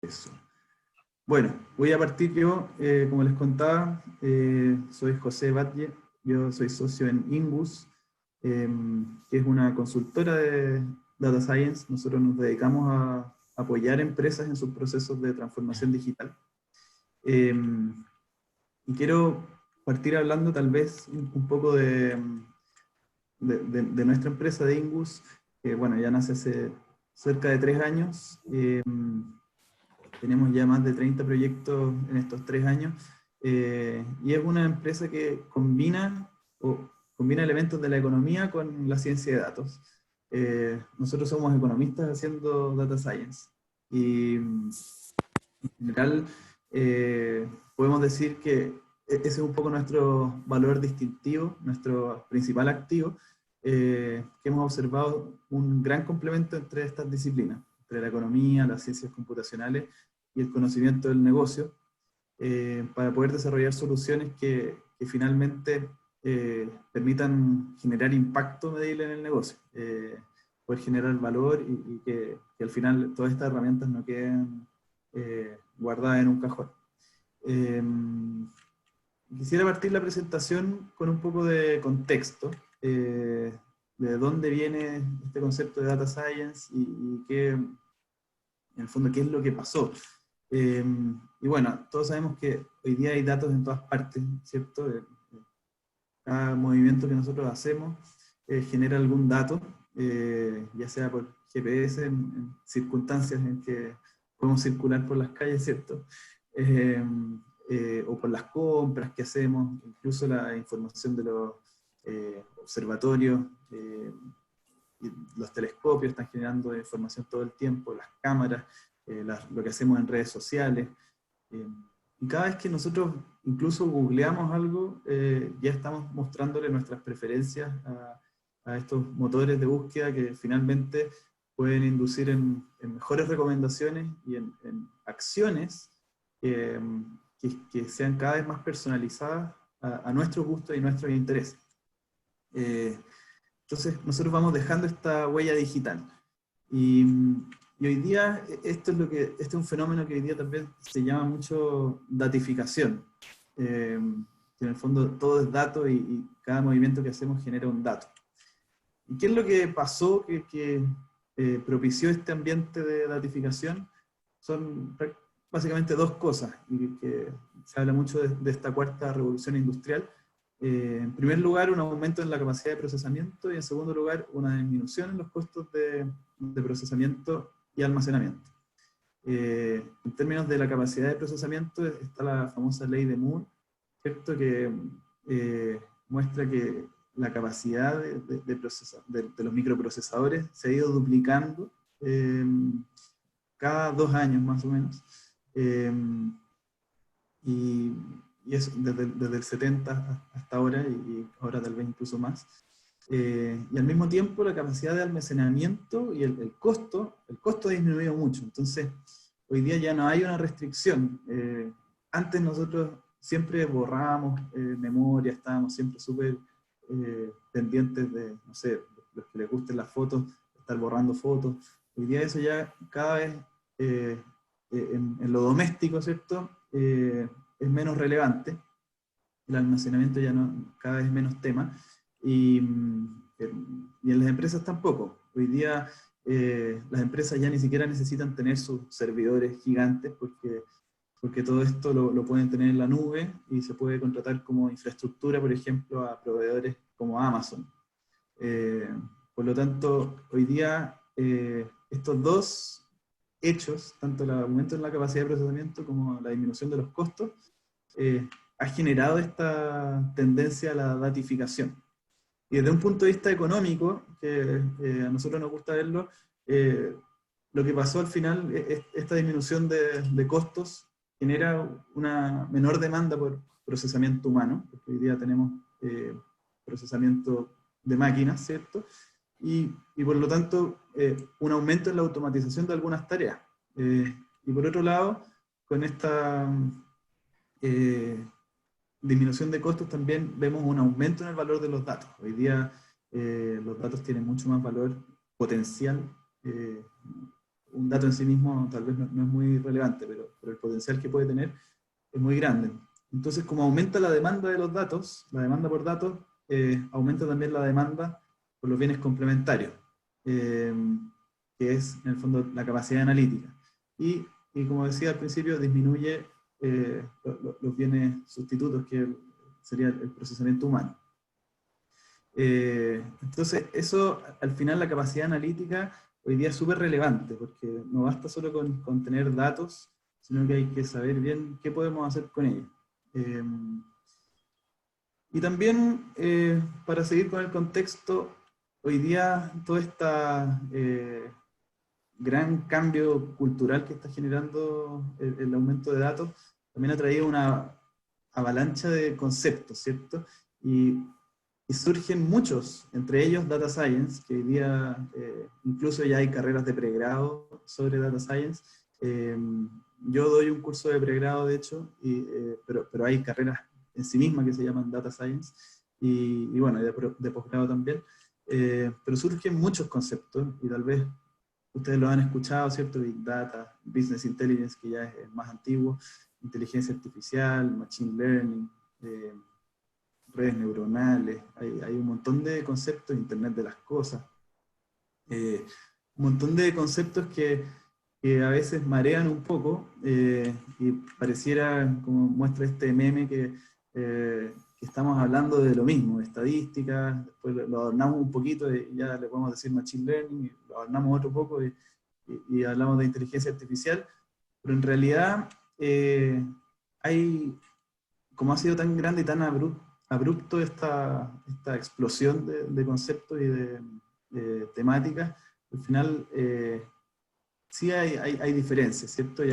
Eso. Bueno, voy a partir yo, como les contaba, soy José Batlle, yo soy socio en Ingus, que es una consultora de Data Science. Nosotros nos dedicamos a apoyar empresas en sus procesos de transformación digital. Y quiero partir hablando tal vez un poco de nuestra empresa de Ingus, que bueno, ya nace hace cerca de 3 años. Tenemos ya más de 30 proyectos en estos 3 años, y es una empresa que combina elementos de la economía con la ciencia de datos. Nosotros somos economistas haciendo data science, y en general podemos decir que ese es un poco nuestro valor distintivo, nuestro principal activo, que hemos observado un gran complemento entre estas disciplinas, entre la economía, las ciencias computacionales y el conocimiento del negocio, para poder desarrollar soluciones que finalmente permitan generar impacto medible en el negocio, poder generar valor, y que al final todas estas herramientas no queden guardadas en un cajón. Quisiera partir la presentación con un poco de contexto, de dónde viene este concepto de data science y qué, en el fondo, qué es lo que pasó. Y bueno, todos sabemos que hoy día hay datos en todas partes, ¿cierto? Cada movimiento que nosotros hacemos genera algún dato, ya sea por GPS, en circunstancias en que podemos circular por las calles, ¿cierto? O por las compras que hacemos, incluso la información de los observatorios, y los telescopios están generando información todo el tiempo, las cámaras, lo que hacemos en redes sociales. Y cada vez que nosotros incluso googleamos algo, ya estamos mostrándole nuestras preferencias a estos motores de búsqueda que finalmente pueden inducir en mejores recomendaciones y en acciones que sean cada vez más personalizadas a nuestros gustos y nuestros intereses. Entonces nosotros vamos dejando esta huella digital. Y hoy día este es un fenómeno que hoy día también se llama mucho datificación. Que en el fondo todo es dato, y cada movimiento que hacemos genera un dato. ¿Y qué es lo que pasó que propició este ambiente de datificación? Son básicamente dos cosas, y que se habla mucho de esta cuarta revolución industrial. En primer lugar, un aumento en la capacidad de procesamiento, y en segundo lugar, una disminución en los costos de procesamiento y almacenamiento. En términos de la capacidad de procesamiento está la famosa ley de Moore, ¿cierto? Que muestra que la capacidad de los microprocesadores se ha ido duplicando cada 2 años más o menos, y eso desde el 70 hasta ahora, y ahora tal vez incluso más. Y al mismo tiempo la capacidad de almacenamiento y el costo ha disminuido mucho. Entonces hoy día ya no hay una restricción. Antes nosotros siempre borrábamos memoria, estábamos siempre súper pendientes de, no sé, los que les gusten las fotos, estar borrando fotos. Hoy día eso ya cada vez en lo doméstico, ¿cierto? Es menos relevante. El almacenamiento ya no, cada vez es menos tema. Y en las empresas tampoco. Hoy día las empresas ya ni siquiera necesitan tener sus servidores gigantes, porque todo esto lo pueden tener en la nube, y se puede contratar como infraestructura, por ejemplo, a proveedores como Amazon. Por lo tanto, hoy día estos dos hechos, tanto el aumento en la capacidad de procesamiento como la disminución de los costos, ha generado esta tendencia a la datificación. Y desde un punto de vista económico, que a nosotros nos gusta verlo, lo que pasó al final, esta disminución de costos genera una menor demanda por procesamiento humano, porque hoy día tenemos procesamiento de máquinas, ¿cierto? Y por lo tanto, un aumento en la automatización de algunas tareas. Y por otro lado, con esta disminución de costos también vemos un aumento en el valor de los datos. Hoy día los datos tienen mucho más valor potencial, un dato en sí mismo tal vez no es muy relevante, pero el potencial que puede tener es muy grande. Entonces, como aumenta la demanda de los datos, la demanda por datos, aumenta también la demanda por los bienes complementarios, que es, en el fondo, la capacidad analítica. Y como decía al principio, disminuye los bienes sustitutos, que sería el procesamiento humano. Entonces, eso, al final, la capacidad analítica hoy día es súper relevante, porque no basta solo con tener datos, sino que hay que saber bien qué podemos hacer con ellos. Y también, para seguir con el contexto, hoy día todo este gran cambio cultural que está generando el aumento de datos, también ha traído una avalancha de conceptos, ¿cierto? Y surgen muchos, entre ellos Data Science, que hoy día incluso ya hay carreras de pregrado sobre Data Science. Yo doy un curso de pregrado, de hecho, pero hay carreras en sí mismas que se llaman Data Science, y bueno, de posgrado también. Pero surgen muchos conceptos, y tal vez ustedes lo han escuchado, ¿cierto? Big Data, Business Intelligence, que ya es más antiguo, inteligencia artificial, Machine Learning, redes neuronales, hay un montón de conceptos, Internet de las cosas, un montón de conceptos que a veces marean un poco, y pareciera, como muestra este meme, que estamos hablando de lo mismo, de estadísticas, después lo adornamos un poquito y ya le podemos decir Machine Learning, y lo adornamos otro poco y hablamos de inteligencia artificial, pero en realidad como ha sido tan grande y tan abrupto esta explosión de conceptos y de temáticas, al final sí hay diferencias, ¿cierto? Y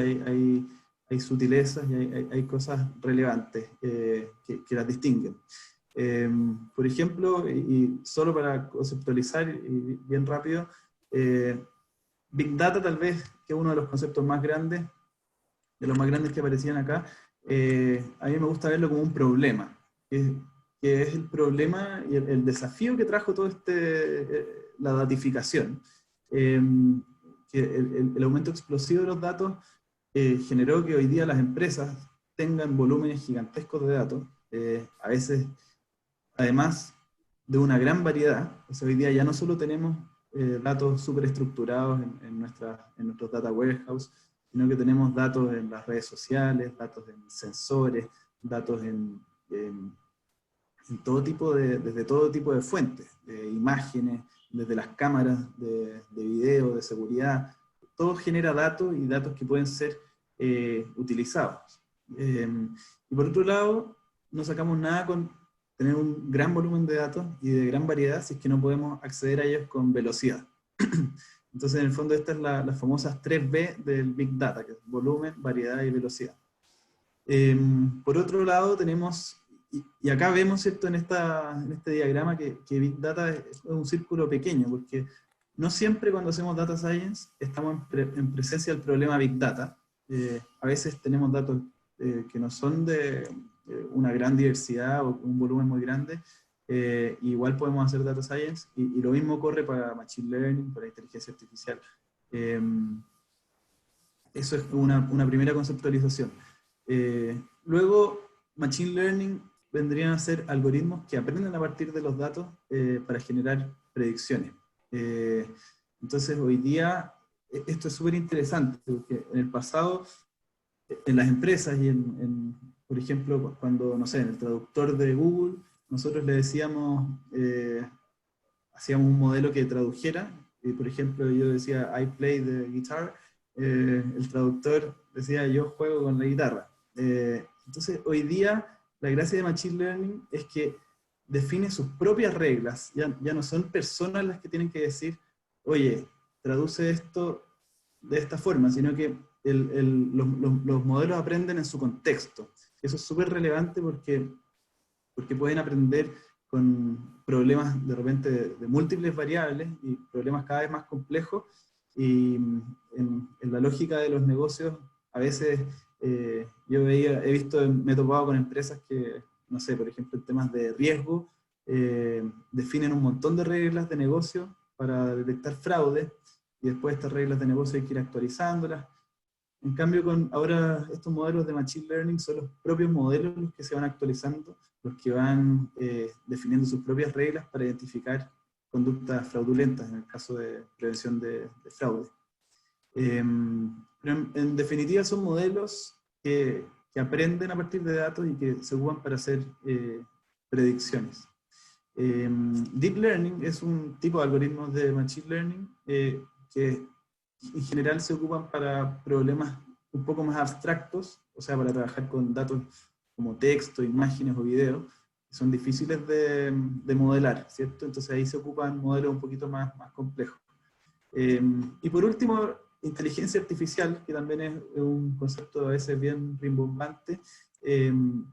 hay sutilezas y hay cosas relevantes que las distinguen. Por ejemplo, y solo para conceptualizar y bien rápido, Big Data tal vez, que es uno de los conceptos más grandes, de los más grandes que aparecían acá, a mí me gusta verlo como un problema, que es el problema y el desafío que trajo todo la datificación. Que el aumento explosivo de los datos generó que hoy día las empresas tengan volúmenes gigantescos de datos, a veces, además de una gran variedad. O sea, hoy día ya no solo tenemos datos súper estructurados en nuestros data warehouse, sino que tenemos datos en las redes sociales, datos en sensores, datos en todo tipo desde todo tipo de fuentes, de imágenes, desde las cámaras de video, de seguridad. Todo genera datos y datos que pueden ser utilizados. Y por otro lado, no sacamos nada con tener un gran volumen de datos y de gran variedad si es que no podemos acceder a ellos con velocidad. Entonces, en el fondo, estas son las famosas 3B del Big Data, que es volumen, variedad y velocidad. Por otro lado, tenemos, y acá vemos, ¿cierto?, en este diagrama que Big Data es un círculo pequeño, porque no siempre cuando hacemos Data Science estamos en presencia del problema Big Data. A veces tenemos datos que no son de una gran diversidad o un volumen muy grande, igual podemos hacer Data Science, y lo mismo ocurre para Machine Learning, para inteligencia artificial. Eso es una primera conceptualización. Luego, Machine Learning vendrían a ser algoritmos que aprenden a partir de los datos para generar predicciones. Entonces, hoy día, esto es súper interesante, porque en el pasado, en las empresas y por ejemplo, cuando, no sé, en el traductor de Google, nosotros le decíamos, hacíamos un modelo que tradujera, y por ejemplo yo decía, I play the guitar, el traductor decía, yo juego con la guitarra. Entonces, hoy día, la gracia de Machine Learning es que define sus propias reglas, ya no son personas las que tienen que decir, oye, traduce esto de esta forma, sino que los modelos aprenden en su contexto. Eso es súper relevante porque pueden aprender con problemas de repente de múltiples variables y problemas cada vez más complejos, y en la lógica de los negocios, a veces me he topado con empresas que, no sé, por ejemplo, en temas de riesgo, definen un montón de reglas de negocio para detectar fraude, y después estas reglas de negocio hay que ir actualizándolas. En cambio, ahora estos modelos de Machine Learning son los propios modelos los que se van actualizando, los que van definiendo sus propias reglas para identificar conductas fraudulentas en el caso de prevención de fraude. Pero en definitiva son modelos que aprenden a partir de datos y que se ocupan para hacer predicciones. Deep Learning es un tipo de algoritmos de Machine Learning que en general se ocupan para problemas un poco más abstractos, o sea, para trabajar con datos como texto, imágenes o videos, que son difíciles de modelar, ¿cierto? Entonces ahí se ocupan modelos un poquito más complejos. Y por último, inteligencia artificial, que también es un concepto a veces bien rimbombante. A mí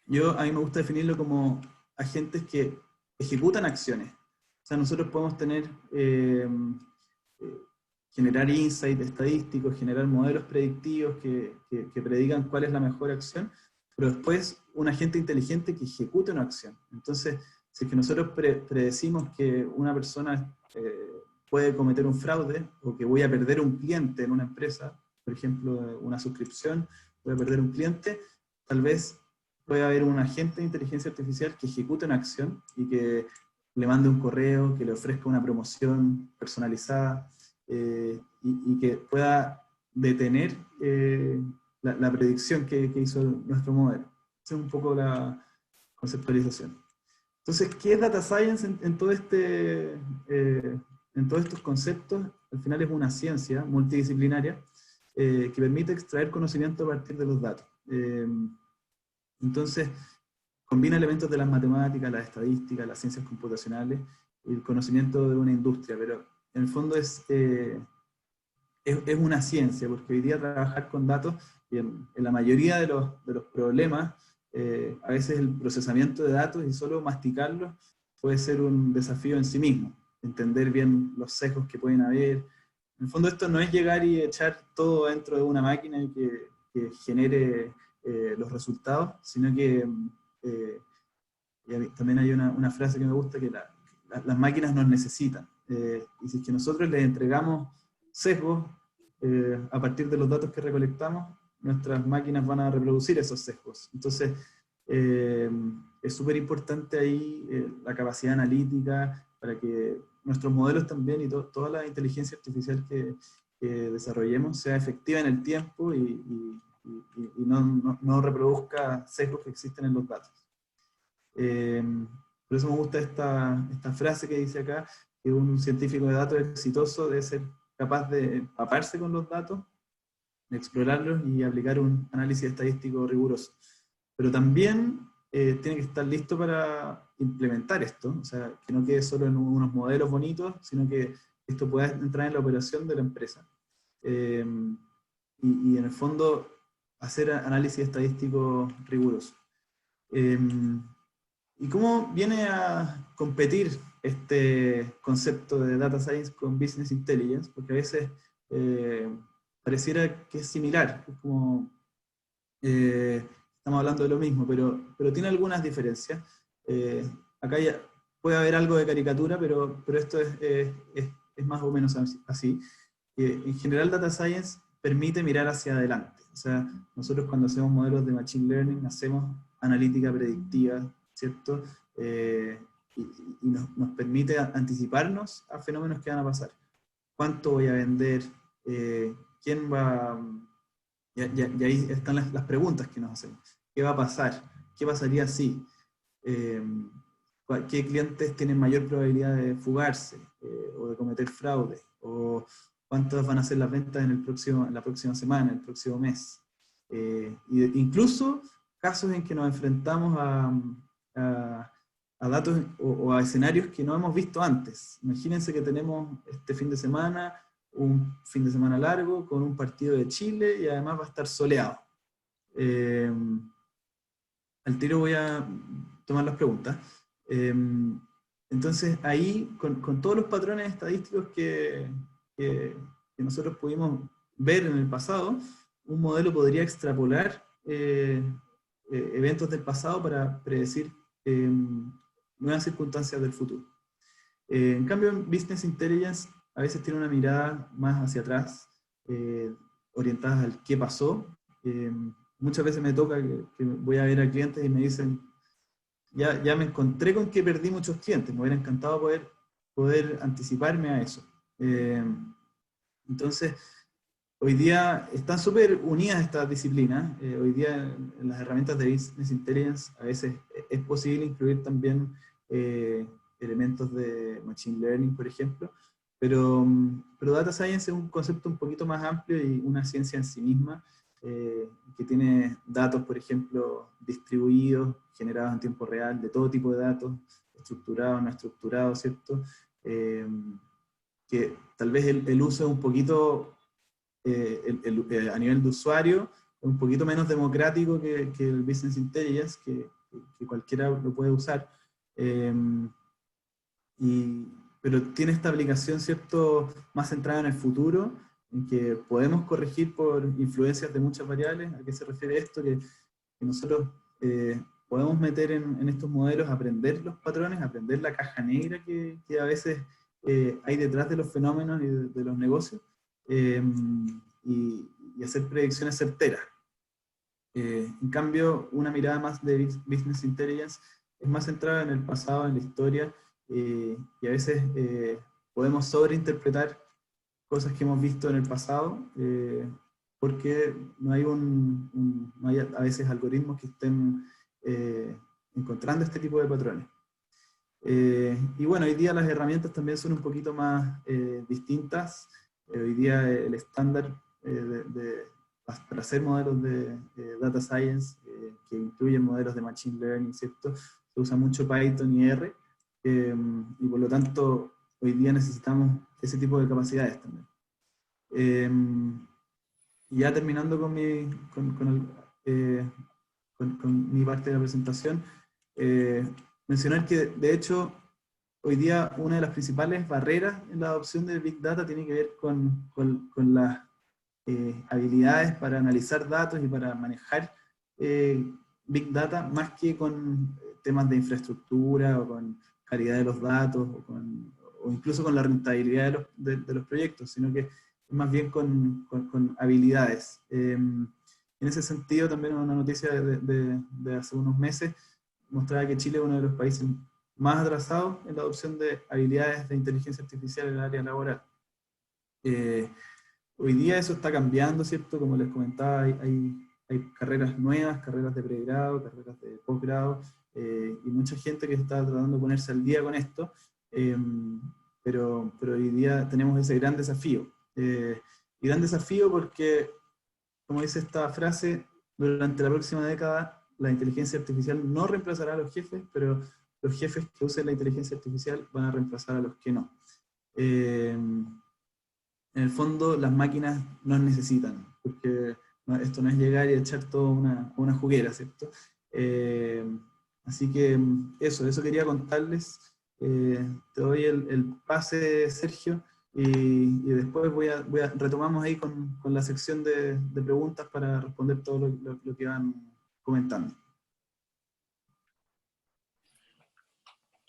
me gusta definirlo como agentes que ejecutan acciones. O sea, nosotros podemos tener, generar insights estadísticos, generar modelos predictivos que predigan cuál es la mejor acción, pero después un agente inteligente que ejecute una acción. Entonces, si es que nosotros predecimos que una persona puede cometer un fraude, o que voy a perder un cliente en una empresa, por ejemplo, una suscripción, voy a perder un cliente, tal vez puede haber un agente de inteligencia artificial que ejecute una acción y que le mande un correo, que le ofrezca una promoción personalizada, y que pueda detener la predicción que hizo nuestro modelo. Esa es un poco la conceptualización. Entonces, ¿qué es Data Science en todos estos conceptos? Al final es una ciencia multidisciplinaria que permite extraer conocimiento a partir de los datos. Entonces, combina elementos de las matemáticas, las estadísticas, las ciencias computacionales y el conocimiento de una industria, pero en el fondo es una ciencia, porque hoy día trabajar con datos, y en la mayoría de los problemas, a veces el procesamiento de datos y solo masticarlos puede ser un desafío en sí mismo, entender bien los sesgos que pueden haber. En el fondo esto no es llegar y echar todo dentro de una máquina y que genere los resultados, sino que y también hay una frase que me gusta, que las máquinas nos necesitan. Y si es que nosotros les entregamos sesgos a partir de los datos que recolectamos, nuestras máquinas van a reproducir esos sesgos. Entonces, es súper importante ahí la capacidad analítica para que nuestros modelos también y toda la inteligencia artificial que desarrollemos sea efectiva en el tiempo y no reproduzca sesgos que existen en los datos. Por eso me gusta esta frase que dice acá, que un científico de datos exitoso debe ser capaz de empaparse con los datos, de explorarlos y aplicar un análisis estadístico riguroso. Pero también tiene que estar listo para implementar esto, o sea, que no quede solo en unos modelos bonitos, sino que esto pueda entrar en la operación de la empresa. Y en el fondo, hacer análisis estadístico riguroso. ¿Y cómo viene a competir este concepto de Data Science con Business Intelligence? Porque a veces pareciera que es similar, es como estamos hablando de lo mismo, pero tiene algunas diferencias. Acá ya puede haber algo de caricatura, pero esto es más o menos así. En general, Data Science permite mirar hacia adelante. O sea, nosotros cuando hacemos modelos de Machine Learning, hacemos analítica predictiva, ¿cierto? Y nos permite anticiparnos a fenómenos que van a pasar. ¿Cuánto voy a vender? ¿Quién va? Y ahí están las preguntas que nos hacemos. ¿Qué va a pasar? ¿Qué pasaría si? ¿Qué clientes tienen mayor probabilidad de fugarse o de cometer fraude? ¿O cuántas van a ser las ventas en la próxima semana, el próximo mes? Incluso casos en que nos enfrentamos a datos o a escenarios que no hemos visto antes. Imagínense que tenemos este fin de semana un fin de semana largo con un partido de Chile y además va a estar soleado. Al tiro voy a tomar las preguntas. Entonces ahí, con todos los patrones estadísticos que nosotros pudimos ver en el pasado, un modelo podría extrapolar eventos del pasado para predecir nuevas circunstancias del futuro. En cambio, en Business Intelligence a veces tiene una mirada más hacia atrás, orientada al qué pasó. Muchas veces me toca que voy a ver a clientes y me dicen, ya me encontré con que perdí muchos clientes, me hubiera encantado poder anticiparme a eso. Entonces, hoy día están súper unidas estas disciplinas. Hoy día en las herramientas de Business Intelligence a veces es posible incluir también elementos de Machine Learning, por ejemplo, pero Data Science es un concepto un poquito más amplio y una ciencia en sí misma, que tiene datos, por ejemplo, distribuidos, generados en tiempo real, de todo tipo de datos, estructurados, no estructurados, ¿cierto? Que tal vez el uso es un poquito, a nivel de usuario, es un poquito menos democrático que el Business Intelligence, que cualquiera lo puede usar. Eh, pero tiene esta aplicación, ¿cierto?, más centrada en el futuro, en que podemos corregir por influencias de muchas variables. ¿A qué se refiere esto? Que nosotros podemos meter en estos modelos, aprender los patrones, aprender la caja negra que a veces hay detrás de los fenómenos y de los negocios, y hacer predicciones certeras. En cambio, una mirada más de Business Intelligence es más centrada en el pasado, en la historia, y a veces podemos sobreinterpretar cosas que hemos visto en el pasado, porque no hay, no hay a veces algoritmos que estén encontrando este tipo de patrones. Y bueno, hoy día las herramientas también son un poquito más distintas. Hoy día el estándar para hacer modelos de Data Science, que incluyen modelos de Machine Learning, ¿cierto? Se usa mucho Python y R, y por lo tanto hoy día necesitamos ese tipo de capacidades también. Y ya terminando con mi parte de la presentación, mencionar que de hecho hoy día una de las principales barreras en la adopción de Big Data tiene que ver con las habilidades para analizar datos y para manejar Big Data, más que con temas de infraestructura o con calidad de los datos o incluso con la rentabilidad de los proyectos, sino que más bien con habilidades. En ese sentido, también una noticia de hace unos meses mostraba que Chile es uno de los países más atrasados en la adopción de habilidades de inteligencia artificial en el área laboral. Hoy día eso está cambiando, ¿cierto? Como les comentaba, hay carreras nuevas, carreras de pregrado, carreras de posgrado, y mucha gente que está tratando de ponerse al día con esto, pero hoy día tenemos ese gran desafío. Y gran desafío porque, como dice esta frase, durante la próxima década la inteligencia artificial no reemplazará a los jefes, pero los jefes que usen la inteligencia artificial van a reemplazar a los que no. En el fondo las máquinas nos necesitan, porque esto no es llegar y echar toda una juguera, ¿cierto? Así que eso quería contarles. Te doy el pase, Sergio, y después retomamos ahí con la sección de preguntas para responder todo lo que van comentando.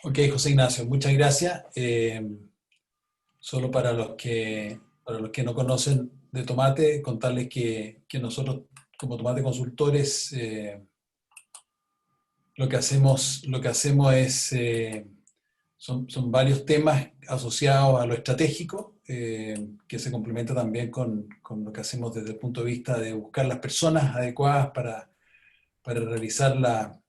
Ok, José Ignacio, muchas gracias. Solo para los que no conocen de Tomate, contarles que nosotros como Tomate Consultores lo que hacemos es, son varios temas asociados a lo estratégico, que se complementa también con lo que hacemos desde el punto de vista de buscar las personas adecuadas para realizar las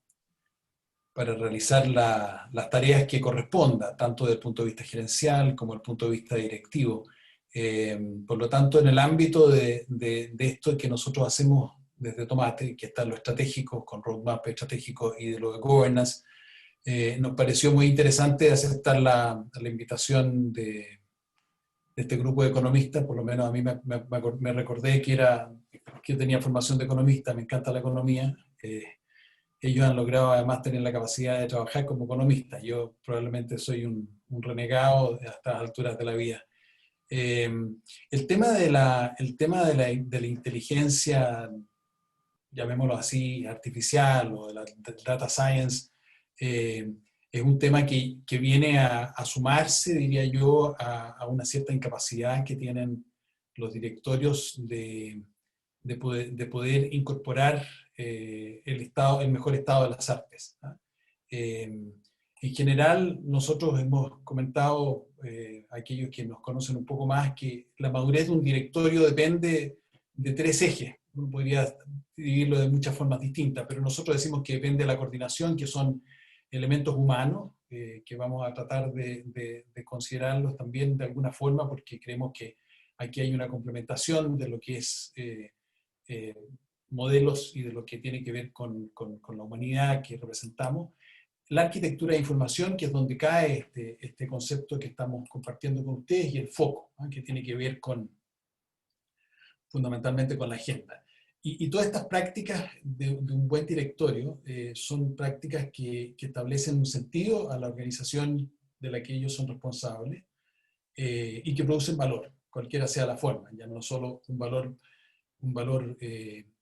tareas que correspondan, tanto desde el punto de vista gerencial como desde el punto de vista directivo. Por lo tanto, en el ámbito de esto que nosotros hacemos desde Tomate, que está en lo estratégico, con roadmap estratégico y de lo de governance, nos pareció muy interesante aceptar la invitación de este grupo de economistas. Por lo menos a mí me recordé que tenía formación de economista, me encanta la economía. Ellos han logrado además tener la capacidad de trabajar como economistas. Yo probablemente soy un renegado a estas alturas de la vida. El tema de la inteligencia, llamémoslo así, artificial, o de la data science, es un tema que viene a sumarse, diría yo, a una cierta incapacidad que tienen los directorios de poder incorporar el mejor estado de las artes, ¿no? En general, nosotros hemos comentado, aquellos que nos conocen un poco más, que la madurez de un directorio depende de 3 ejes. Uno podría dividirlo de muchas formas distintas, pero nosotros decimos que depende de la coordinación, que son elementos humanos, que vamos a tratar de considerarlos también de alguna forma, porque creemos que aquí hay una complementación de lo que es modelos y de lo que tiene que ver con la humanidad que representamos. La arquitectura de información, que es donde cae este concepto que estamos compartiendo con ustedes, y el foco, ¿no? Que tiene que ver fundamentalmente con la agenda. Y todas estas prácticas de un buen directorio son prácticas que establecen un sentido a la organización de la que ellos son responsables, y que producen valor, cualquiera sea la forma, ya no solo un valor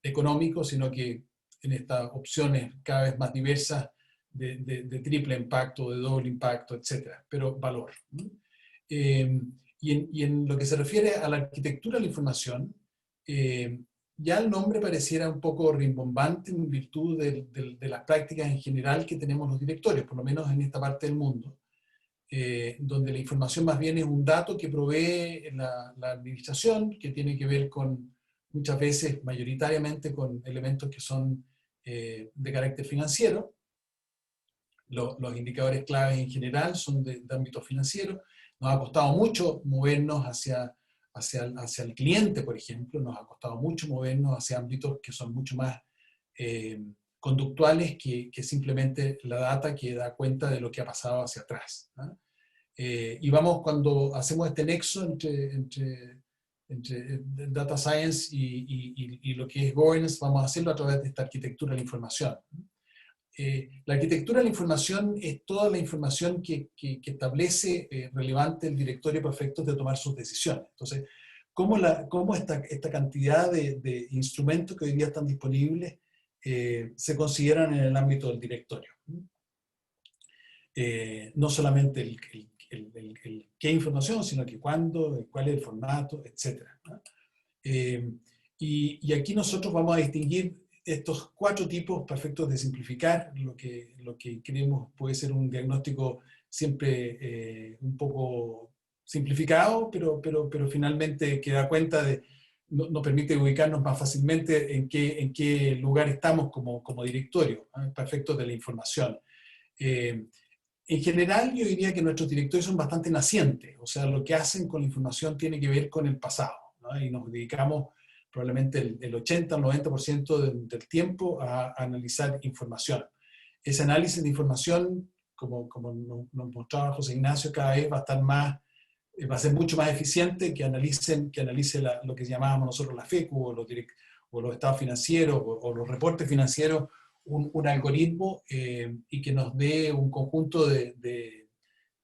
económico, sino que en estas opciones cada vez más diversas de triple impacto, de doble impacto, etcétera, pero valor, ¿no? Y en lo que se refiere a la arquitectura de la información, ya el nombre pareciera un poco rimbombante en virtud de las prácticas en general que tenemos los directorios, por lo menos en esta parte del mundo, donde la información más bien es un dato que provee la administración, que tiene que ver con, muchas veces, mayoritariamente, con elementos que son de carácter financiero. Los indicadores claves en general son de ámbito financiero. Nos ha costado mucho movernos hacia el cliente, por ejemplo. Nos ha costado mucho movernos hacia ámbitos que son mucho más conductuales que simplemente la data que da cuenta de lo que ha pasado hacia atrás, ¿no? Y cuando hacemos este nexo entre data science y lo que es governance, vamos a hacerlo a través de esta arquitectura de la información. La arquitectura de la información es toda la información que establece relevante el directorio para efectos de tomar sus decisiones. Entonces, ¿cómo esta cantidad de instrumentos que hoy día están disponibles se consideran en el ámbito del directorio? No solamente el qué información, sino que cuándo, cuál es el formato, etc., ¿no? Y aquí nosotros vamos a distinguir estos 4 tipos para efectos de simplificar lo que creemos puede ser un diagnóstico siempre un poco simplificado, pero finalmente que da cuenta nos permite ubicarnos más fácilmente en qué lugar estamos como directorio, ¿no? Para efectos de la información. En general, yo diría que nuestros directorios son bastante nacientes, o sea, lo que hacen con la información tiene que ver con el pasado, ¿no? Y nos dedicamos probablemente el 80 al 90% del tiempo a analizar información. Ese análisis de información, como nos mostraba José Ignacio, cada vez va a ser mucho más eficiente que analice lo que llamábamos nosotros la FECU, o los estados financieros, o los reportes financieros, un algoritmo y que nos dé un conjunto de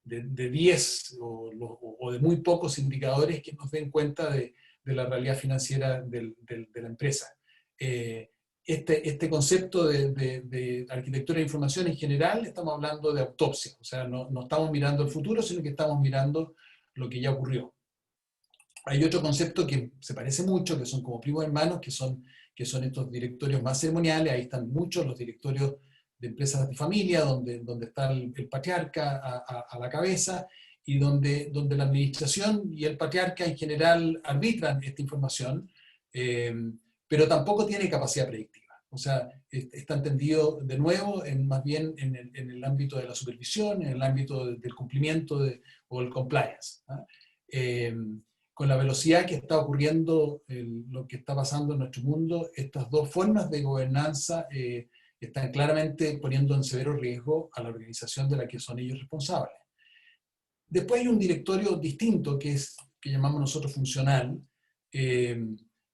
10 o de muy pocos indicadores que nos den cuenta de la realidad financiera de la empresa. Este concepto de arquitectura de información en general, estamos hablando de autopsia, o sea, no estamos mirando el futuro, sino que estamos mirando lo que ya ocurrió. Hay otro concepto que se parece mucho, que son como primos hermanos, que son estos directorios más ceremoniales. Ahí están muchos los directorios de empresas de familia, donde está el patriarca a la cabeza, y donde la administración y el patriarca en general arbitran esta información, pero tampoco tiene capacidad predictiva. O sea, está entendido de nuevo más bien en el ámbito de la supervisión, en el ámbito del cumplimiento o el compliance, ¿no? Con la velocidad que está ocurriendo lo que está pasando en nuestro mundo, estas 2 formas de gobernanza están claramente poniendo en severo riesgo a la organización de la que son ellos responsables. Después hay un directorio distinto que llamamos nosotros funcional,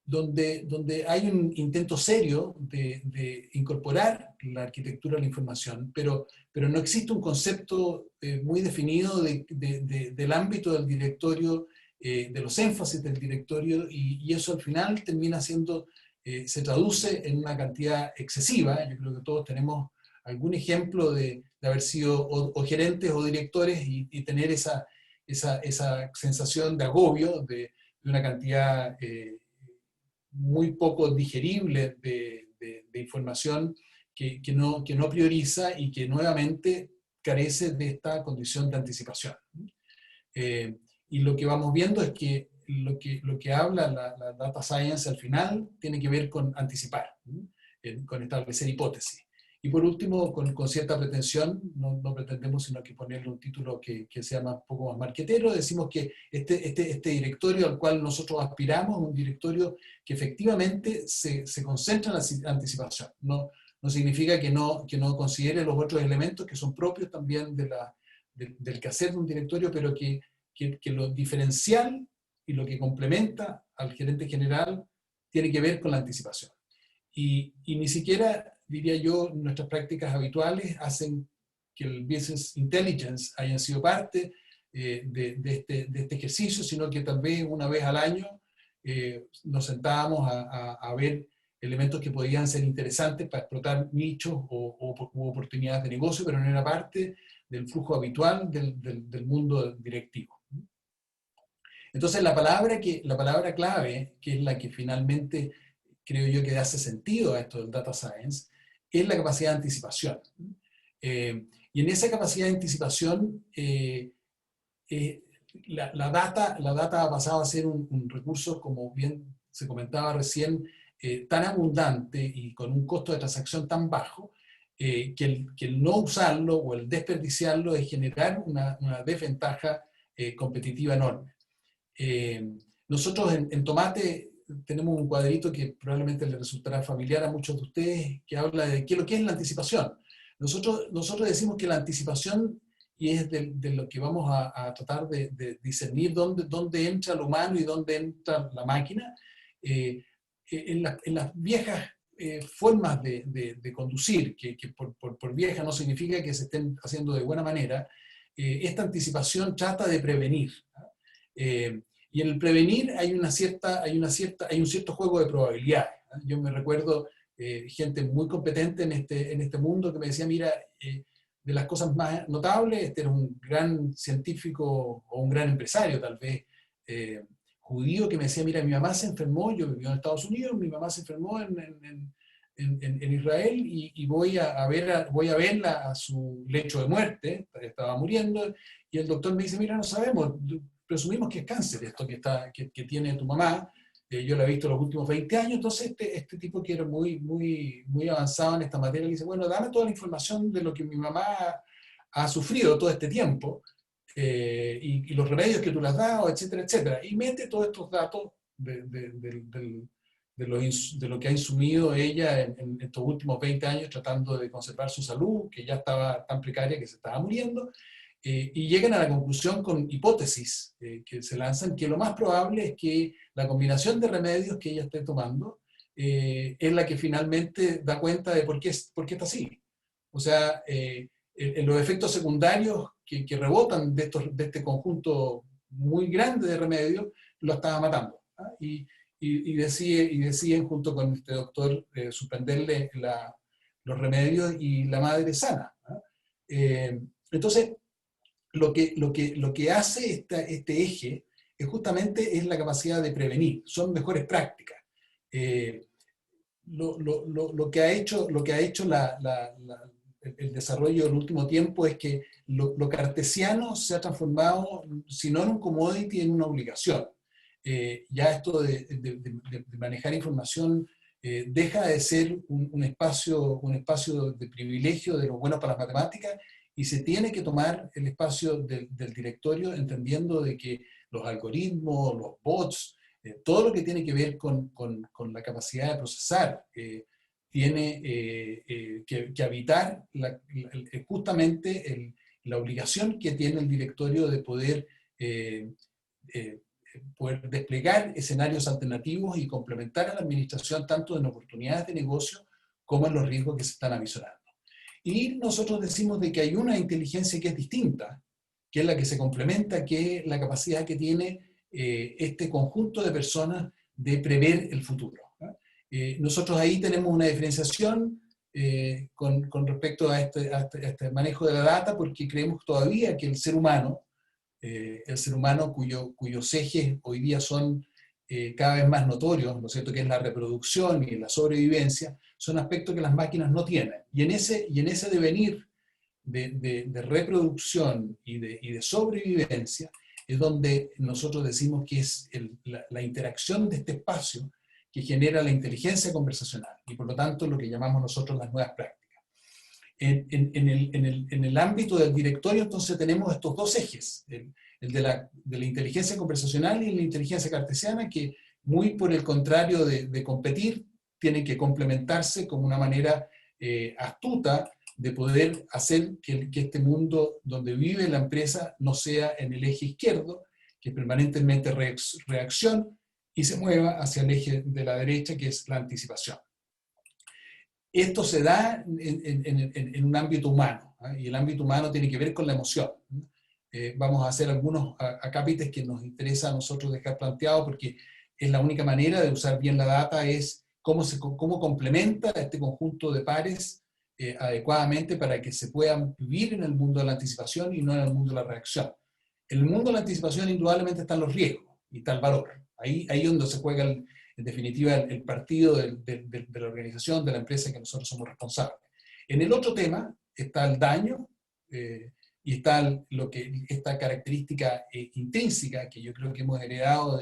donde hay un intento serio de incorporar la arquitectura de la información, pero no existe un concepto muy definido del ámbito del directorio, de los énfasis del directorio, y eso al final termina siendo, se traduce en una cantidad excesiva. Yo creo que todos tenemos algún ejemplo de haber sido o gerentes o directores y tener esa sensación de agobio, de una cantidad muy poco digerible de información que no prioriza y que nuevamente carece de esta condición de anticipación. Y lo que vamos viendo es que lo que habla la data science al final tiene que ver con anticipar, con establecer hipótesis. Y por último, con cierta pretensión, no pretendemos sino que ponerle un título que sea un poco más marquetero, decimos que este directorio al cual nosotros aspiramos es un directorio que efectivamente se concentra en la anticipación. No significa que no considere los otros elementos que son propios también del quehacer de un directorio, pero que lo diferencial y lo que complementa al gerente general tiene que ver con la anticipación. Y ni siquiera, diría yo, nuestras prácticas habituales hacen que el Business Intelligence haya sido parte de este ejercicio, sino que tal vez una vez al año nos sentábamos a ver elementos que podían ser interesantes para explotar nichos u oportunidades de negocio, pero no era parte del flujo habitual del mundo directivo. Entonces la palabra clave, que es la que finalmente creo yo que hace sentido a esto del data science, es la capacidad de anticipación. Y en esa capacidad de anticipación, la data ha pasado a ser un recurso, como bien se comentaba recién, tan abundante y con un costo de transacción tan bajo, que el no usarlo o el desperdiciarlo es generar una desventaja competitiva enorme. Nosotros en Tomate tenemos un cuadrito que probablemente le resultará familiar a muchos de ustedes, que habla de qué es lo que es la anticipación. Nosotros decimos que la anticipación, y es de lo que vamos a tratar de discernir dónde entra lo humano y dónde entra la máquina, en las viejas formas de conducir, que por vieja no significa que se estén haciendo de buena manera, esta anticipación trata de prevenir. Y en el prevenir hay un cierto juego de probabilidades. Yo me recuerdo gente muy competente en este mundo que me decía, mira, de las cosas más notables, este era un gran científico o un gran empresario tal vez, judío, que me decía, mira, mi mamá se enfermó, yo vivía en Estados Unidos, mi mamá se enfermó en Israel y voy a verla a su lecho de muerte, estaba muriendo, y el doctor me dice, mira, no sabemos, presumimos que es cáncer esto que tiene tu mamá, yo la he visto los últimos 20 años, entonces este tipo que era muy avanzado en esta materia, le dice, bueno, dame toda la información de lo que mi mamá ha sufrido todo este tiempo, y los remedios que tú le has dado, etcétera, etcétera, y mete todos estos datos de lo que ha insumido ella en estos últimos 20 años tratando de conservar su salud, que ya estaba tan precaria que se estaba muriendo, y llegan a la conclusión con hipótesis que se lanzan, que lo más probable es que la combinación de remedios que ella esté tomando es la que finalmente da cuenta de por qué está así. O sea, los efectos secundarios que rebotan de este conjunto muy grande de remedios lo estaba matando. Y deciden junto con este doctor suspenderle los remedios y la madre sana. Entonces, lo que hace este eje es justamente la capacidad de prevenir, son mejores prácticas. Lo que ha hecho el desarrollo del último tiempo es que lo cartesiano se ha transformado, si no en un commodity, en una obligación. Ya esto de manejar información deja de ser un espacio de privilegio de los buenos para las matemáticas y se tiene que tomar el espacio del directorio entendiendo de que los algoritmos, los bots, todo lo que tiene que ver con la capacidad de procesar tiene que habitar justamente la obligación que tiene el directorio de poder desplegar escenarios alternativos y complementar a la administración tanto en oportunidades de negocio como en los riesgos que se están avisorando. Y nosotros decimos de que hay una inteligencia que es distinta, que es la que se complementa, que es la capacidad que tiene este conjunto de personas de prever el futuro. Nosotros ahí tenemos una diferenciación con respecto a este manejo de la data, porque creemos todavía que el ser humano cuyos ejes hoy día son cada vez más notorios, ¿no es cierto?, que es la reproducción y la sobrevivencia, son aspectos que las máquinas no tienen. Y en ese devenir de reproducción y de sobrevivencia es donde nosotros decimos que es la interacción de este espacio que genera la inteligencia conversacional y por lo tanto lo que llamamos nosotros las nuevas prácticas. En el ámbito del directorio entonces tenemos estos dos ejes, el de la inteligencia conversacional y la inteligencia cartesiana, que muy por el contrario de competir, tienen que complementarse como una manera astuta de poder hacer que este mundo donde vive la empresa no sea en el eje izquierdo, que es permanentemente reacción, y se mueva hacia el eje de la derecha, que es la anticipación. Esto se da en un ámbito humano, ¿eh? Y el ámbito humano tiene que ver con la emoción. Vamos a hacer algunos acápites que nos interesa a nosotros dejar planteado, porque es la única manera de usar bien la data, es cómo complementa este conjunto de pares adecuadamente para que se puedan vivir en el mundo de la anticipación y no en el mundo de la reacción. En el mundo de la anticipación indudablemente están los riesgos y está el valor. Ahí es donde se juega, en definitiva, el partido de la organización, de la empresa que nosotros somos responsables. En el otro tema está el daño y está esta característica intrínseca que yo creo que hemos heredado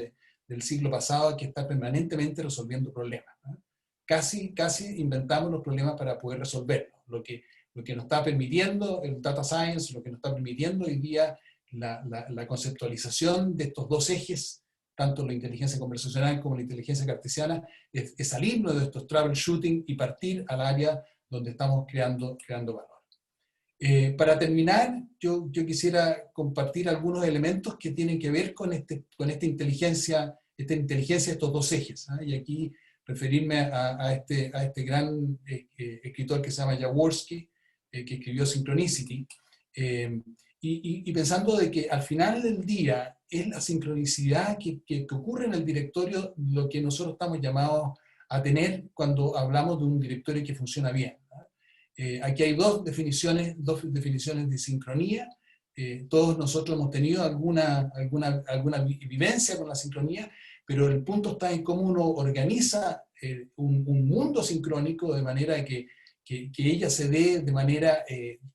del siglo pasado, que está permanentemente resolviendo problemas, ¿no? Casi inventamos los problemas para poder resolverlos. Lo que nos está permitiendo el data science, lo que nos está permitiendo hoy día la conceptualización de estos dos ejes, tanto la inteligencia conversacional como la inteligencia cartesiana, es salirnos de estos troubleshooting y partir al área donde estamos creando valor. Para terminar, yo quisiera compartir algunos elementos que tienen que ver con esta inteligencia de estos dos ejes, ¿eh? Y aquí referirme a este gran escritor que se llama Jaworski, que escribió Synchronicity, y pensando de que al final del día es la sincronicidad que ocurre en el directorio lo que nosotros estamos llamados a tener cuando hablamos de un directorio que funciona bien. Aquí hay dos definiciones de sincronía. Todos nosotros hemos tenido alguna vivencia con la sincronía, pero el punto está en cómo uno organiza un mundo sincrónico de manera que ella se dé de manera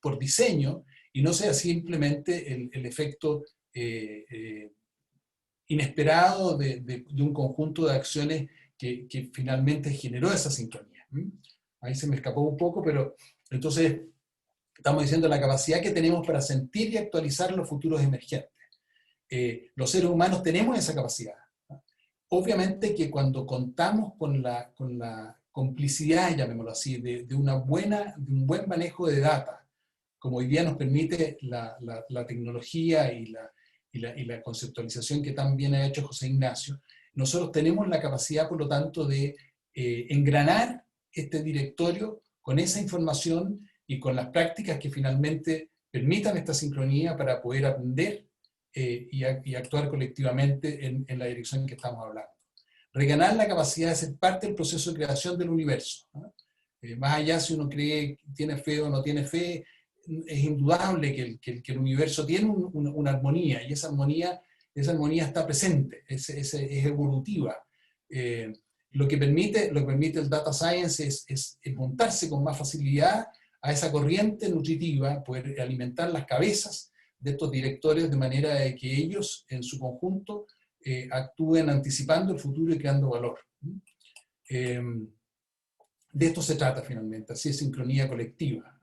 por diseño y no sea simplemente el efecto inesperado de un conjunto de acciones que finalmente generó esa sincronía. Ahí se me escapó un poco, pero entonces estamos diciendo la capacidad que tenemos para sentir y actualizar los futuros emergentes. Los seres humanos tenemos esa capacidad. Obviamente que cuando contamos con la complicidad, llamémoslo así, de un buen manejo de data, como hoy día nos permite la tecnología y la conceptualización que también ha hecho José Ignacio, nosotros tenemos la capacidad, por lo tanto, de engranar este directorio con esa información y con las prácticas que finalmente permitan esta sincronía para poder aprender y actuar colectivamente en la dirección que estamos hablando. Reganar la capacidad de ser parte del proceso de creación del universo, ¿no? Más allá si uno cree, tiene fe o no tiene fe, es indudable que el universo tiene una armonía, y esa armonía está presente, es evolutiva. Lo que permite el data science es montarse con más facilidad a esa corriente nutritiva, poder alimentar las cabezas de estos directorios de manera de que ellos en su conjunto actúen anticipando el futuro y creando valor. De esto se trata finalmente, así es sincronía colectiva.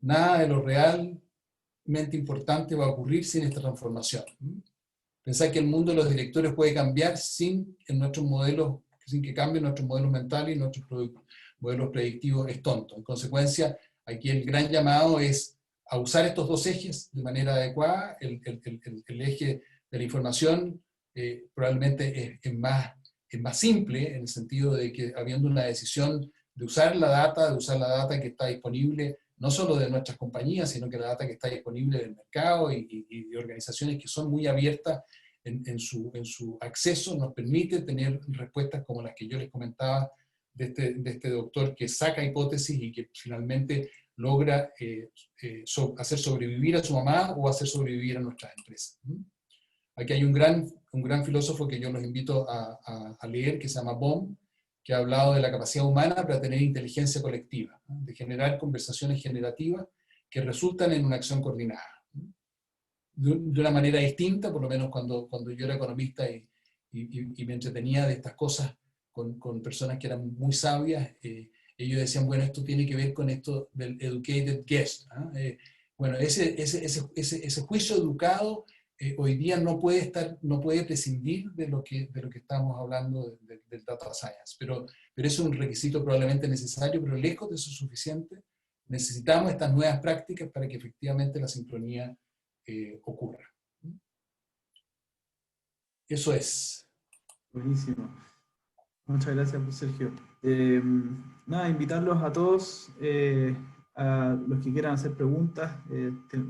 Nada de lo realmente importante va a ocurrir sin esta transformación. Pensar que el mundo de los directorios puede cambiar sin que cambien nuestros modelos mentales y nuestros modelos predictivos es tonto. En consecuencia, aquí el gran llamado es a usar estos dos ejes de manera adecuada. El eje de la información probablemente es más simple, en el sentido de que habiendo una decisión de usar la data que está disponible, no solo de nuestras compañías, sino que la data que está disponible del mercado y de organizaciones que son muy abiertas en su acceso, nos permite tener respuestas como las que yo les comentaba de este doctor que saca hipótesis y que finalmente logra hacer sobrevivir a su mamá o hacer sobrevivir a nuestras empresas. Aquí hay un gran filósofo que yo los invito a leer, que se llama Bohm, que ha hablado de la capacidad humana para tener inteligencia colectiva, ¿no? De generar conversaciones generativas que resultan en una acción coordinada. De una manera distinta, por lo menos cuando yo era economista y me entretenía de estas cosas con personas que eran muy sabias, ellos decían, bueno, esto tiene que ver con esto del educated guess, ¿no? Bueno, ese juicio educado hoy día no puede prescindir de lo que estamos hablando del data science, pero eso es un requisito probablemente necesario, pero lejos de eso suficiente. Necesitamos estas nuevas prácticas para que efectivamente la sincronía ocurra. Eso es. Buenísimo. Muchas gracias, pues, Sergio. Nada, invitarlos a todos, a los que quieran hacer preguntas,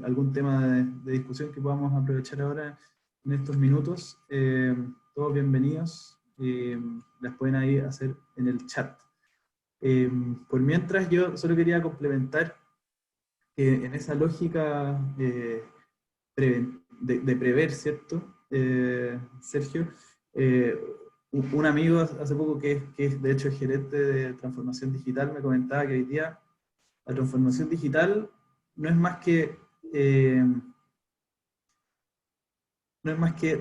algún tema de discusión que podamos aprovechar ahora en estos minutos. Todos bienvenidos. Las pueden ahí hacer en el chat. Por mientras, yo solo quería complementar que en esa lógica de prever, ¿cierto? Sergio, un amigo hace poco que es de hecho gerente de transformación digital me comentaba que hoy día la transformación digital no es más que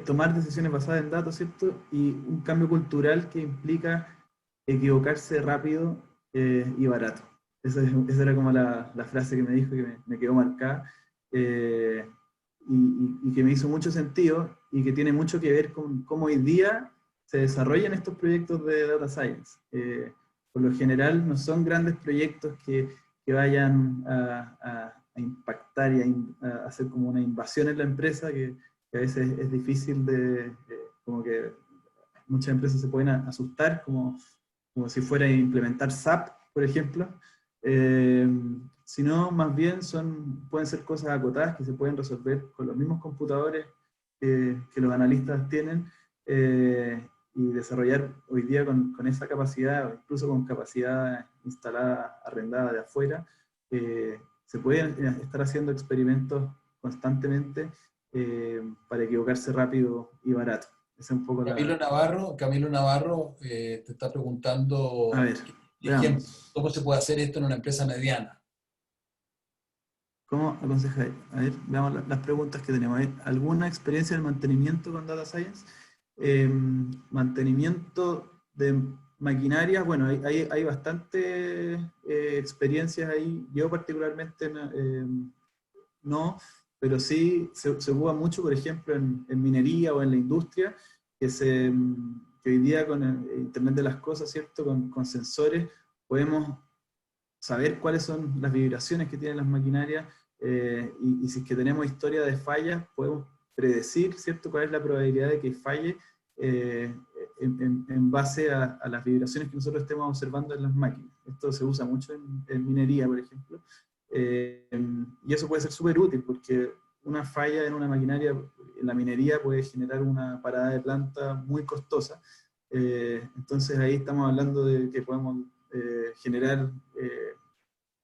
tomar decisiones basadas en datos, ¿cierto? Y un cambio cultural que implica equivocarse rápido y barato. Esa era como la frase que me dijo que me quedó marcada. Y que me hizo mucho sentido y que tiene mucho que ver con cómo hoy día se desarrollan estos proyectos de data science. Por lo general no son grandes proyectos que vayan a impactar y a hacer como una invasión en la empresa, que a veces es difícil como que muchas empresas se pueden asustar, como si fuera a implementar SAP, por ejemplo. Sino más bien pueden ser cosas acotadas que se pueden resolver con los mismos computadores que los analistas tienen, y desarrollar hoy día con esa capacidad, o incluso con capacidad instalada, arrendada de afuera. Se pueden estar haciendo experimentos constantemente para equivocarse rápido y barato. Esa es un poco Camilo Navarro te está preguntando, a ver, ejemplo, veamos. ¿cómo se puede hacer esto en una empresa mediana? ¿Cómo aconsejáis? A ver, veamos las preguntas que tenemos. ¿Alguna experiencia en mantenimiento con Data Science? Mantenimiento de maquinaria, bueno, hay bastantes experiencias ahí. Yo particularmente no, pero sí se ocupa mucho, por ejemplo, en minería o en la industria, que hoy día con el Internet de las Cosas, ¿cierto? Con sensores podemos saber cuáles son las vibraciones que tienen las maquinarias, y si es que tenemos historia de fallas, podemos predecir, ¿cierto?, cuál es la probabilidad de que falle en base a las vibraciones que nosotros estemos observando en las máquinas. Esto se usa mucho en minería, por ejemplo, y eso puede ser súper útil, porque una falla en una maquinaria, en la minería, puede generar una parada de planta muy costosa. Entonces ahí estamos hablando de que podemos generar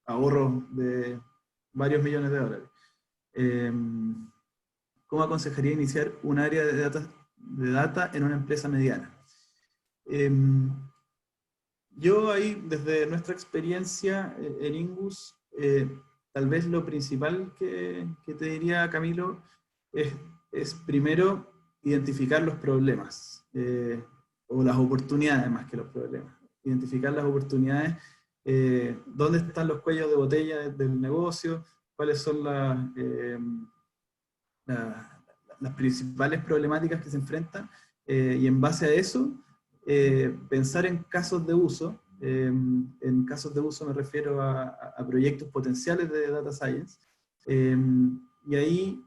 ahorros de varios millones de dólares. ¿Cómo aconsejaría iniciar un área de data en una empresa mediana? Yo ahí, desde nuestra experiencia en Ingus, tal vez lo principal que te diría, Camilo, es primero identificar los problemas, o las oportunidades más que los problemas. Identificar las oportunidades, dónde están los cuellos de botella del negocio, cuáles son las principales problemáticas que se enfrentan, y en base a eso, pensar en casos de uso. En casos de uso me refiero a proyectos potenciales de Data Science, y ahí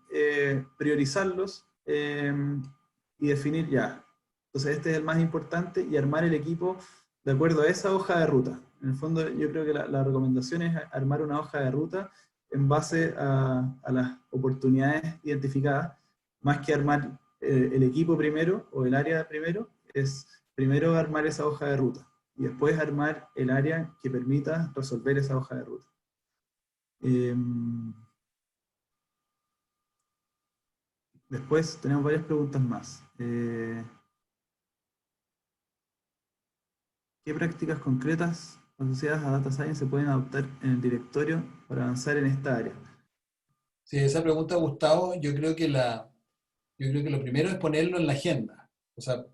priorizarlos, y definir ya. Entonces este es el más importante, y armar el equipo de acuerdo a esa hoja de ruta. En el fondo yo creo que la recomendación es armar una hoja de ruta en base a las oportunidades identificadas, más que armar el equipo primero o el área primero, es primero armar esa hoja de ruta. y después armar el área que permita resolver esa hoja de ruta. Después tenemos varias preguntas más. ¿Qué prácticas concretas asociadas a Data Science se pueden adoptar en el directorio para avanzar en esta área? Sí, esa pregunta, Gustavo, yo creo que lo primero es ponerlo en la agenda. O sea,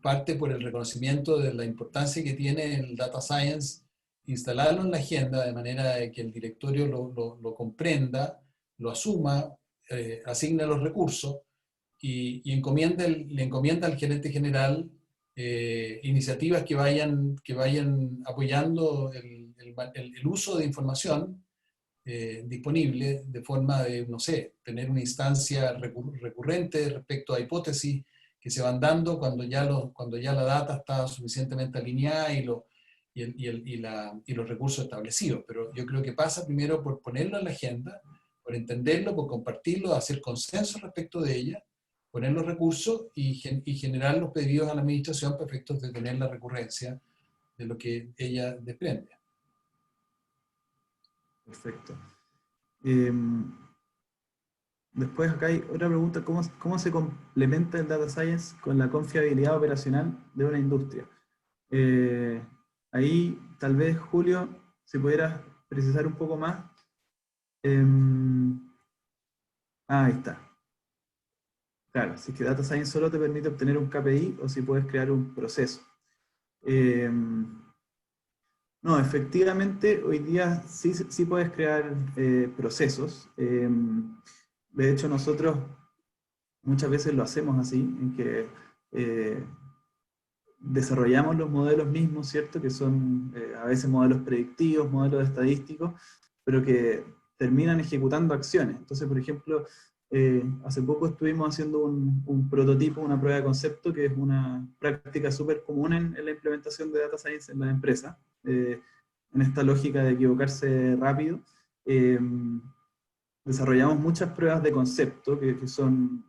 parte por el reconocimiento de la importancia que tiene el Data Science, instalarlo en la agenda de manera de que el directorio lo comprenda, lo asuma, asigne los recursos y le encomienda al gerente general iniciativas que vayan apoyando el uso de información disponible de forma de, no sé, tener una instancia recurrente respecto a hipótesis que se van dando cuando ya la data está suficientemente alineada y los recursos establecidos. Pero yo creo que pasa primero por ponerlo en la agenda, por entenderlo, por compartirlo, hacer consenso respecto de ella, poner los recursos y generar los pedidos a la administración para efectos de tener la recurrencia de lo que ella desprende. Perfecto. Después acá hay otra pregunta, ¿cómo se complementa el Data Science con la confiabilidad operacional de una industria? Ahí tal vez, Julio, si pudieras precisar un poco más. Ahí está. Claro, si es que Data Science solo te permite obtener un KPI o si puedes crear un proceso. No, efectivamente, hoy día sí puedes crear procesos. De hecho, nosotros muchas veces lo hacemos así, en que desarrollamos los modelos mismos, ¿cierto? Que son a veces modelos predictivos, modelos estadísticos, pero que terminan ejecutando acciones. Entonces, por ejemplo, hace poco estuvimos haciendo un prototipo, una prueba de concepto, que es una práctica súper común en la implementación de Data Science en las empresas, en esta lógica de equivocarse rápido. Desarrollamos muchas pruebas de concepto que son,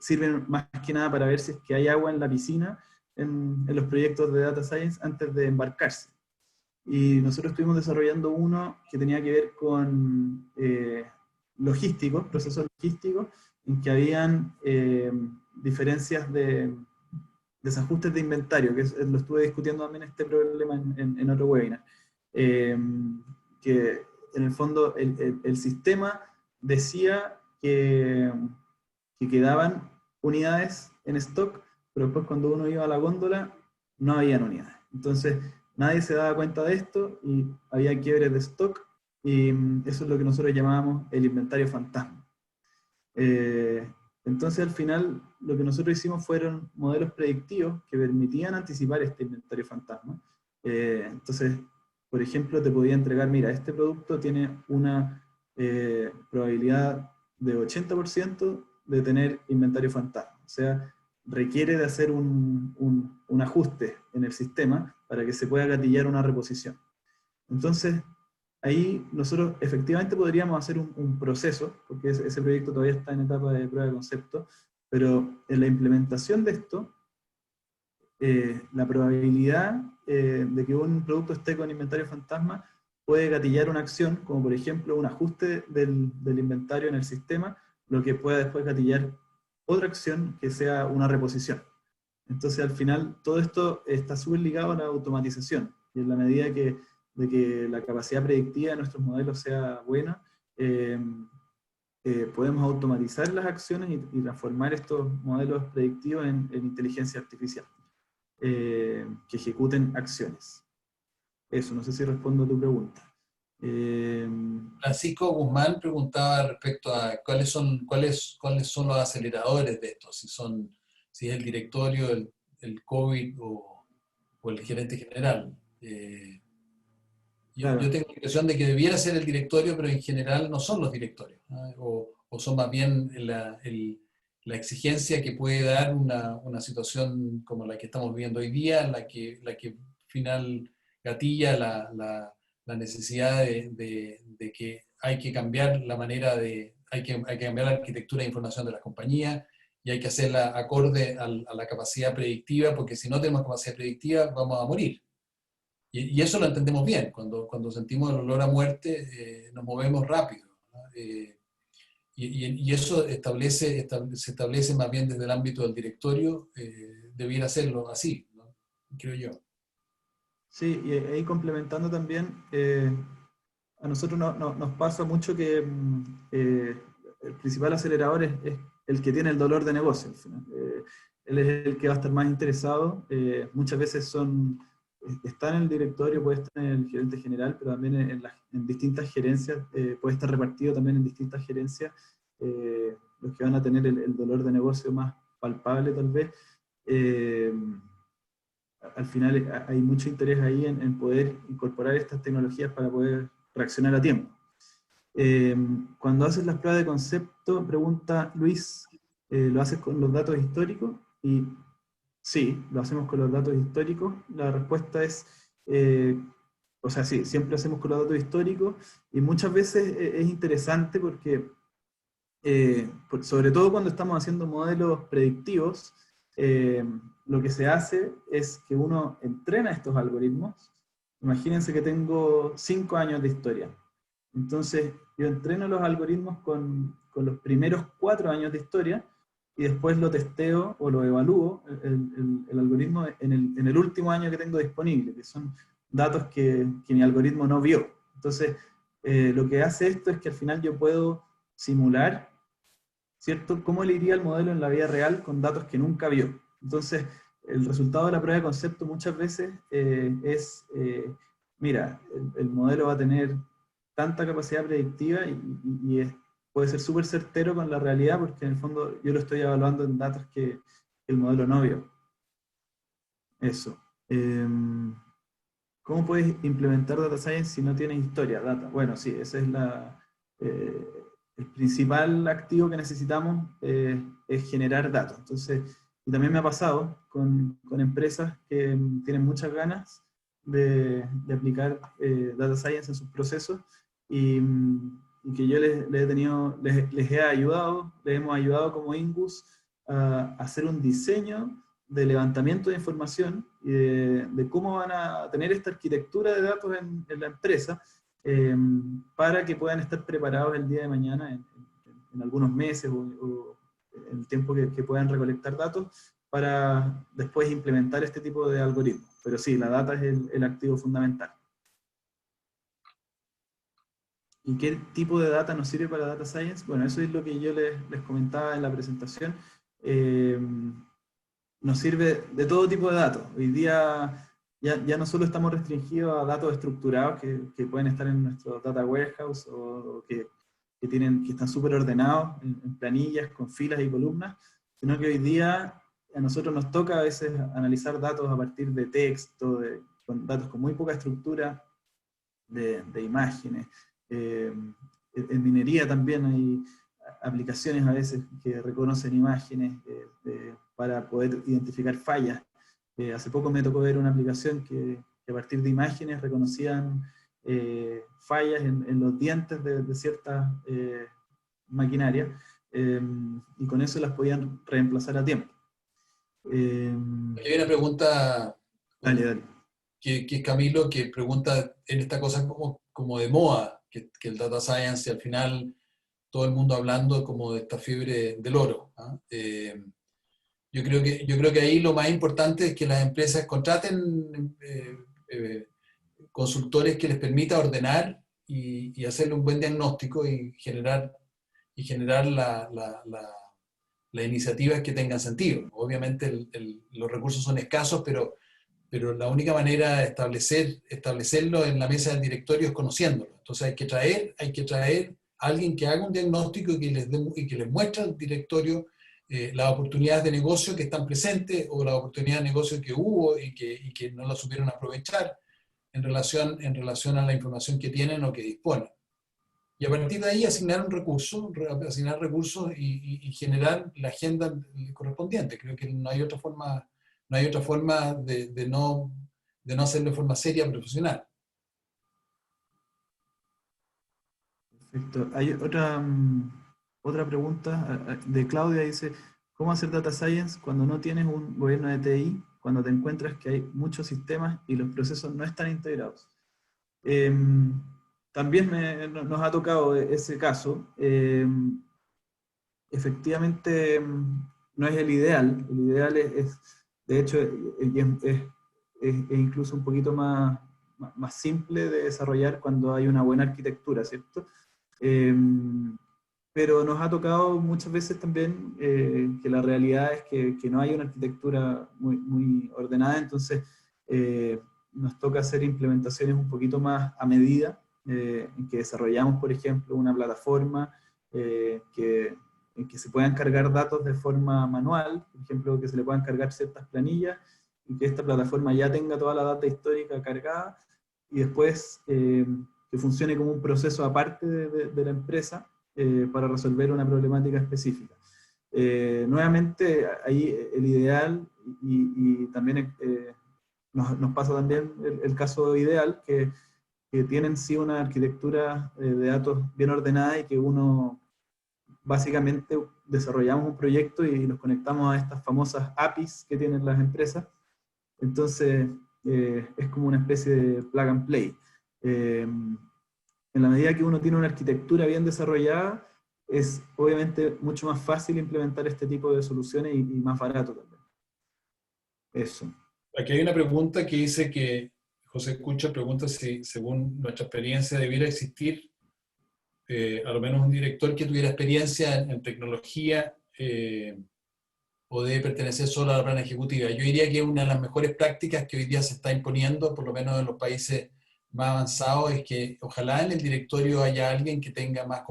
sirven más que nada para ver si es que hay agua en la piscina en los proyectos de Data Science antes de embarcarse. Y nosotros estuvimos desarrollando uno que tenía que ver con logísticos, procesos logísticos, en que habían diferencias de desajustes de inventario, que lo estuve discutiendo también este problema en otro webinar. Que en el fondo el sistema decía que quedaban unidades en stock, pero después cuando uno iba a la góndola no habían unidades. Entonces nadie se daba cuenta de esto y había quiebres de stock y eso es lo que nosotros llamábamos el inventario fantasma. Entonces al final lo que nosotros hicimos fueron modelos predictivos que permitían anticipar este inventario fantasma. Entonces, por ejemplo, te podía entregar, mira, este producto tiene una probabilidad de 80% de tener inventario fantasma. O sea, requiere de hacer un ajuste en el sistema para que se pueda gatillar una reposición. Entonces, ahí nosotros efectivamente podríamos hacer un proceso, porque ese proyecto todavía está en etapa de prueba de concepto, pero en la implementación de esto, la probabilidad de que un producto esté con inventario fantasma puede gatillar una acción, como por ejemplo un ajuste del inventario en el sistema, lo que pueda después gatillar otra acción que sea una reposición. Entonces al final todo esto está súper ligado a la automatización, y en la medida de que la capacidad predictiva de nuestros modelos sea buena, podemos automatizar las acciones y transformar estos modelos predictivos en inteligencia artificial, que ejecuten acciones. Eso, no sé si respondo a tu pregunta. Francisco Guzmán preguntaba respecto a cuáles son los aceleradores de esto, si es el directorio, el COVID o el gerente general. Claro. Yo tengo la impresión de que debiera ser el directorio, pero en general no son los directorios, ¿no? O son más bien la exigencia que puede dar una situación como la que estamos viviendo hoy día, la que final gatilla la necesidad de que hay que cambiar la manera hay que cambiar la arquitectura de información de las compañías y hay que hacerla acorde a la capacidad predictiva, porque si no tenemos capacidad predictiva vamos a morir. Y eso lo entendemos bien, cuando sentimos el olor a muerte nos movemos rápido, ¿no? Y eso se establece más bien desde el ámbito del directorio, debiera hacerlo así, ¿no? Creo yo. Sí, y ahí complementando también, a nosotros nos pasa mucho que el principal acelerador es el que tiene el dolor de negocio. Al final. Él es el que va a estar más interesado. Muchas veces está en el directorio, puede estar en el gerente general, pero también en distintas gerencias, puede estar repartido también en distintas gerencias, los que van a tener el dolor de negocio más palpable tal vez. Eh, Al final hay mucho interés ahí en poder incorporar estas tecnologías para poder reaccionar a tiempo. Cuando haces las pruebas de concepto, pregunta Luis, ¿lo haces con los datos históricos? Y sí, lo hacemos con los datos históricos. La respuesta es, o sea, sí, siempre hacemos con los datos históricos y muchas veces es interesante porque sobre todo cuando estamos haciendo modelos predictivos, eh, lo que se hace es que uno entrena estos algoritmos. Imagínense que tengo 5 años de historia. Entonces, yo entreno los algoritmos con los primeros 4 años de historia y después lo testeo o lo evalúo, el algoritmo, en el último año que tengo disponible, que son datos que mi algoritmo no vio. Entonces, lo que hace esto es que al final yo puedo simular, ¿cierto?, cómo le iría el modelo en la vida real con datos que nunca vio. Entonces, el resultado de la prueba de concepto muchas veces mira, el modelo va a tener tanta capacidad predictiva puede ser súper certero con la realidad porque en el fondo yo lo estoy evaluando en datos que el modelo no vio. Eso. ¿Cómo puedes implementar Data Science si no tienes historia, data? Bueno, sí, ese es eh, el principal activo que necesitamos, es generar datos. Entonces, y también me ha pasado con empresas que tienen muchas ganas de aplicar Data Science en sus procesos y que yo les he ayudado, les hemos ayudado como Ingus a hacer un diseño de levantamiento de información y de cómo van a tener esta arquitectura de datos en la empresa, para que puedan estar preparados el día de mañana, en algunos meses o el tiempo que puedan recolectar datos, para después implementar este tipo de algoritmos. Pero sí, la data es el activo fundamental. ¿Y qué tipo de data nos sirve para Data Science? Bueno, eso es lo que yo les comentaba en la presentación. Eh, Nos sirve de todo tipo de datos. Hoy día ya no solo estamos restringidos a datos estructurados que pueden estar en nuestro data warehouse o que están súper ordenados en planillas con filas y columnas, sino que hoy día a nosotros nos toca a veces analizar datos a partir de texto, con datos con muy poca estructura, de imágenes. En minería también hay aplicaciones a veces que reconocen imágenes para poder identificar fallas. Hace poco me tocó ver una aplicación que a partir de imágenes reconocían fallas en los dientes de ciertas maquinarias, y con eso las podían reemplazar a tiempo. Aquí hay una pregunta Dale, dale. que es Camilo, que pregunta en esta cosa como de moda, que el data science y al final todo el mundo hablando como de esta fiebre del oro, ¿ah? Yo creo que ahí lo más importante es que las empresas contraten consultores que les permita ordenar y hacerle un buen diagnóstico y generar las iniciativas que tengan sentido. Obviamente los recursos son escasos, pero la única manera de establecerlo en la mesa del directorio es conociéndolo. Entonces hay que traer a alguien que haga un diagnóstico y que les muestre al directorio las oportunidades de negocio que están presentes o las oportunidades de negocio que hubo y que no las supieron aprovechar en relación a la información que tienen o que disponen. Y a partir de ahí asignar recursos y generar la agenda correspondiente. Creo que no hay otra forma de no hacerlo de forma seria y profesional. Perfecto. Hay otra pregunta de Claudia, dice, ¿Cómo hacer data science cuando no tienes un gobierno de TI, cuando te encuentras que hay muchos sistemas y los procesos no están integrados? También nos ha tocado ese caso. Efectivamente, no es el ideal. El ideal de hecho, es incluso un poquito más simple de desarrollar cuando hay una buena arquitectura, ¿cierto? Pero nos ha tocado muchas veces también que la realidad es que no hay una arquitectura muy ordenada, entonces nos toca hacer implementaciones un poquito más a medida, en que desarrollamos, por ejemplo, una plataforma en que se puedan cargar datos de forma manual, por ejemplo, que se le puedan cargar ciertas planillas, y que esta plataforma ya tenga toda la data histórica cargada, y después que funcione como un proceso aparte de la empresa, para resolver una problemática específica. Nuevamente, ahí el ideal, y también nos pasa también el caso ideal, que tienen sí una arquitectura de datos bien ordenada y que uno básicamente desarrollamos un proyecto y nos conectamos a estas famosas APIs que tienen las empresas. Entonces, es como una especie de plug and play. En la medida que uno tiene una arquitectura bien desarrollada, es obviamente mucho más fácil implementar este tipo de soluciones y más barato también. Eso. Aquí hay una pregunta que dice que José Cucha pregunta si, según nuestra experiencia, debiera existir a lo menos un director que tuviera experiencia en tecnología o debe pertenecer solo a la plana ejecutiva. Yo diría que una de las mejores prácticas que hoy día se está imponiendo, por lo menos en los países más avanzados, es que ojalá en el directorio haya alguien que tenga más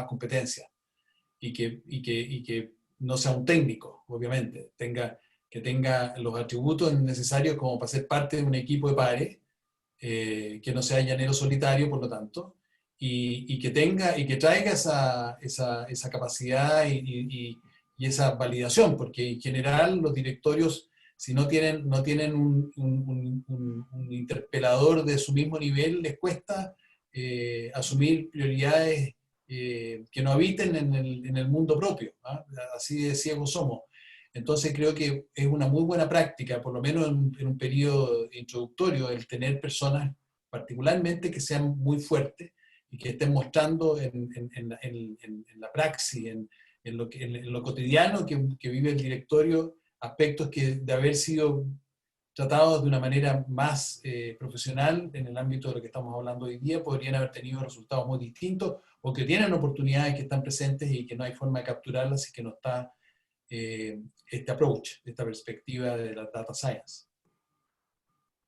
competencia y que no sea un técnico, obviamente, que tenga los atributos necesarios como para ser parte de un equipo de pares, que no sea llanero solitario, por lo tanto, y que traiga esa capacidad y esa validación, porque en general los directorios, si no tienen un interpelador de su mismo nivel, les cuesta asumir prioridades que no habiten en el mundo propio, ¿ah? Así de ciegos somos. Entonces creo que es una muy buena práctica, por lo menos en un periodo introductorio, el tener personas particularmente que sean muy fuertes y que estén mostrando en la praxis, en lo cotidiano que vive el directorio, aspectos que de haber sido tratados de una manera más profesional en el ámbito de lo que estamos hablando hoy día, podrían haber tenido resultados muy distintos o que tienen oportunidades que están presentes y que no hay forma de capturarlas y que no está este approach, esta perspectiva de la data science.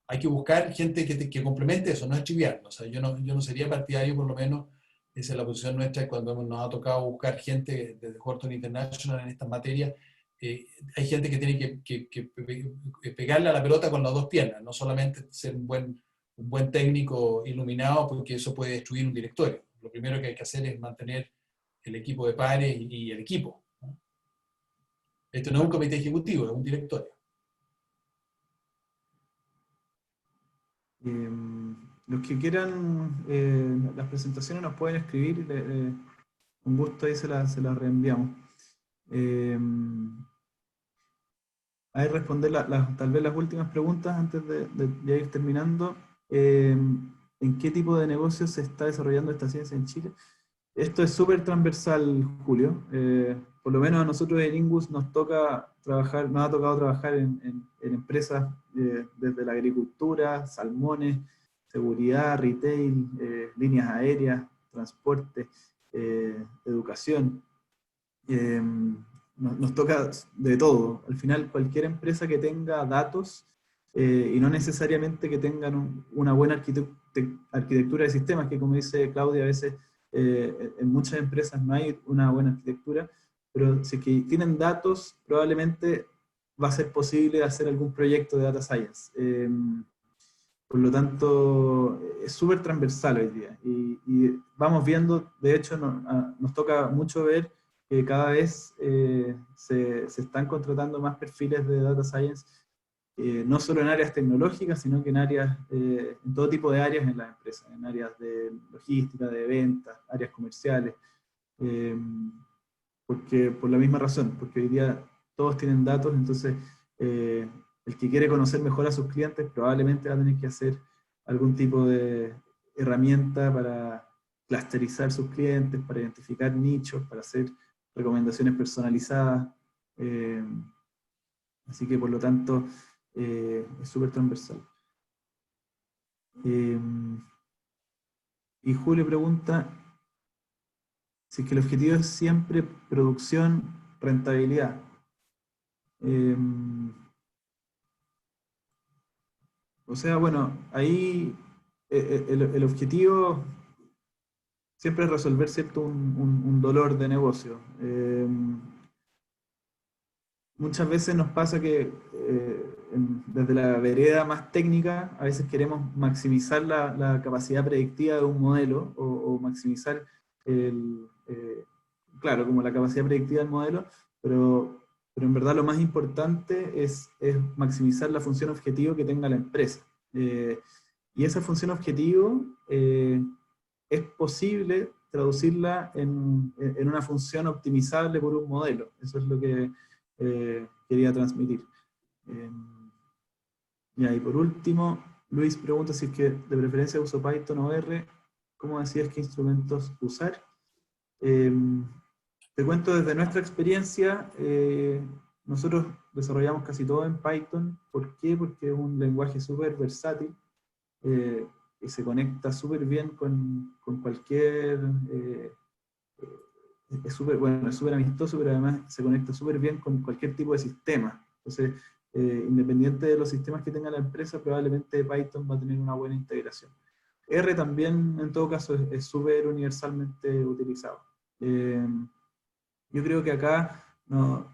Hay que buscar gente que complemente eso, no es trivial. O sea, yo no sería partidario, por lo menos, esa es la posición nuestra cuando nos ha tocado buscar gente desde Wharton International en estas materias. Hay gente que tiene que pegarle a la pelota con las dos piernas, no solamente ser un buen técnico iluminado, porque eso puede destruir un directorio. Lo primero que hay que hacer es mantener el equipo de pares y el equipo. Esto no es un comité ejecutivo, es un directorio. Los que quieran las presentaciones nos pueden escribir, con gusto ahí se las reenviamos. Ahí responder tal vez las últimas preguntas antes de ya ir terminando. ¿En qué tipo de negocios se está desarrollando esta ciencia en Chile? Esto es súper transversal, Julio. Por lo menos a nosotros en Ingus nos ha tocado trabajar en empresas desde la agricultura, salmones, seguridad, retail, líneas aéreas, transporte, educación. Nos toca de todo. Al final, cualquier empresa que tenga datos y no necesariamente que tengan una buena arquitectura de sistemas, que como dice Claudia, a veces en muchas empresas no hay una buena arquitectura, pero si es que tienen datos, probablemente va a ser posible hacer algún proyecto de data science. Por lo tanto, es súper transversal hoy día. Y vamos viendo, de hecho, nos toca mucho ver que cada vez se están contratando más perfiles de data science, no solo en áreas tecnológicas, sino que en todo tipo de áreas en las empresas, en áreas de logística, de ventas, áreas comerciales, porque por la misma razón, porque hoy día todos tienen datos, entonces el que quiere conocer mejor a sus clientes probablemente va a tener que hacer algún tipo de herramienta para clusterizar sus clientes, para identificar nichos, para hacer recomendaciones personalizadas. Así que por lo tanto es súper transversal. Y Julio pregunta si es que el objetivo es siempre producción, rentabilidad. O sea, bueno, ahí el objetivo siempre es resolver, ¿cierto?, un dolor de negocio. Muchas veces nos pasa que desde la vereda más técnica, a veces queremos maximizar la capacidad predictiva de un modelo o maximizar claro, como la capacidad predictiva del modelo, pero en verdad lo más importante es maximizar la función objetivo que tenga la empresa. Y esa función objetivo es posible traducirla en una función optimizable por un modelo. Eso es lo que quería transmitir. Y por último, Luis pregunta si es que de preferencia uso Python o R, ¿cómo decías qué instrumentos usar? Te cuento desde nuestra experiencia, nosotros desarrollamos casi todo en Python. ¿Por qué? Porque es un lenguaje súper versátil, y se conecta súper bien con cualquier... es súper bueno, es súper amistoso, pero además se conecta súper bien con cualquier tipo de sistema. Entonces, independiente de los sistemas que tenga la empresa, probablemente Python va a tener una buena integración. R también, en todo caso, es súper universalmente utilizado. Yo creo que acá no,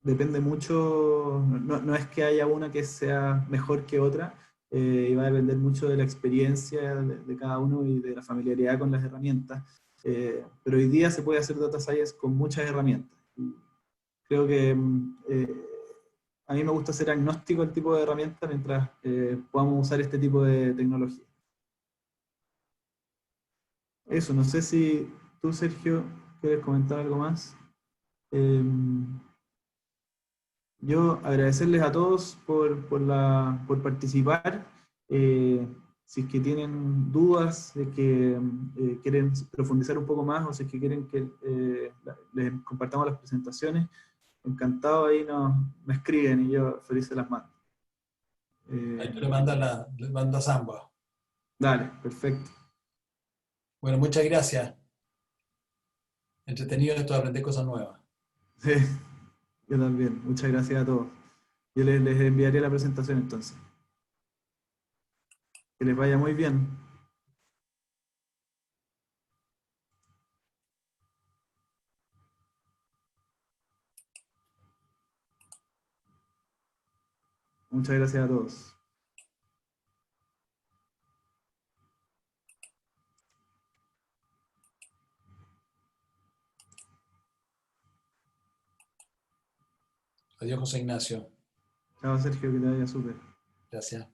depende mucho, no es que haya una que sea mejor que otra, y va a depender mucho de la experiencia de cada uno y de la familiaridad con las herramientas. Pero hoy día se puede hacer data science con muchas herramientas. Creo que a mí me gusta ser agnóstico al tipo de herramienta mientras podamos usar este tipo de tecnología. Eso, no sé si tú, Sergio, quieres comentar algo más. Yo agradecerles a todos por participar. Si es que tienen dudas, si es que quieren profundizar un poco más o si es que quieren que les compartamos las presentaciones, encantado, ahí me escriben y yo feliz se las mando. Ahí tú le mandas ambas. Dale, perfecto. Bueno, muchas gracias. Entretenido esto de aprender cosas nuevas. Sí, yo también. Muchas gracias a todos. Yo les enviaré la presentación entonces. Que les vaya muy bien. Muchas gracias a todos. Adiós, José Ignacio. Chao, Sergio, que te vaya súper. Gracias.